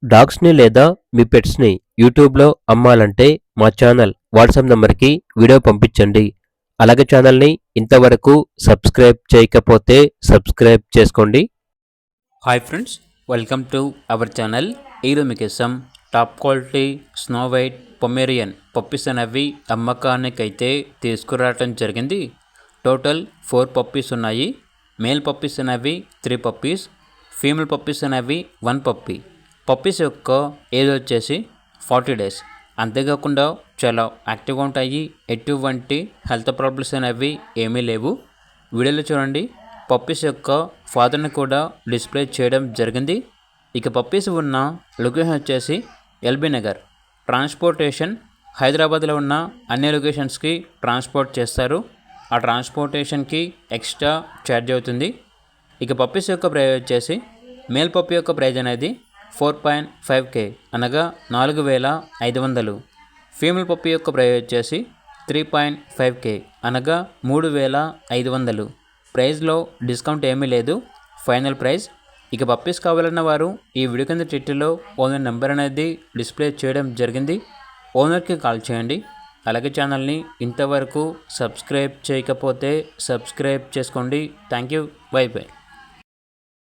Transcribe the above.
డాగ్స్‌ని లేదా మీ పెట్స్‌ని యూట్యూబ్‌లో అమ్మాలంటే మా ఛానల్ వాట్సాప్ నంబర్‌కి వీడియో పంపించండి. అలాగే ఛానల్‌ని ఇంతవరకు సబ్స్క్రైబ్ చేయకపోతే సబ్స్క్రైబ్ చేసుకోండి. Hi friends, welcome to our channel. ఈరోజు మీకోసం top quality snow white Pomeranian puppies అనేవి అమ్మకానికైతే తీసుకురావటం జరిగింది. టోటల్ 4 పప్పీస్ ఉన్నాయి. మేల్ పప్పీస్ అనేవి 3 పప్పీస్, ఫీమేల్ పప్పీస్ అనేవి 1 పప్పీ. పప్పీస్ యొక్క ఏజ్ వచ్చేసి 40 డేస్. అంతేకాకుండా చాలా యాక్టివ్గా ఉంటాయి. ఎటువంటి హెల్త్ ప్రాబ్లమ్స్ అనేవి ఏమీ లేవు. వీడియోలో చూడండి, పప్పీస్ యొక్క ఫాదర్ని కూడా డిస్ప్లే చేయడం జరిగింది. ఇక పప్పీస్ ఉన్న లొకేషన్ వచ్చేసి ఎల్బీ నగర్. ట్రాన్స్పోర్టేషన్ హైదరాబాద్లో ఉన్న అన్ని లొకేషన్స్కి ట్రాన్స్పోర్ట్ చేస్తారు. ఆ ట్రాన్స్పోర్టేషన్కి ఎక్స్ట్రా ఛార్జ్ అవుతుంది. ఇక పప్పీస్ యొక్క ప్రైస్ వచ్చేసి మేల్ పప్పీ యొక్క ప్రైజ్ అనేది 4.5K అనగా 4,500. ఫీమేల్ పప్పీ యొక్క ప్రైస్ వచ్చేసి 3.5K అనగా 3,500. ప్రైస్లో డిస్కౌంట్ ఏమీ లేదు, ఫైనల్ ప్రైస్. ఇక పప్పీస్ కావాలన్న వారు ఈ వీడియో కింద టైటిల్లో ఓనర్ నెంబర్ అనేది డిస్ప్లే చేయడం జరిగింది. ఓనర్కి కాల్ చేయండి. అలాగే ఛానల్ని ఇంతవరకు సబ్స్క్రైబ్ చేయకపోతే సబ్స్క్రైబ్ చేసుకోండి. Thank you. By by.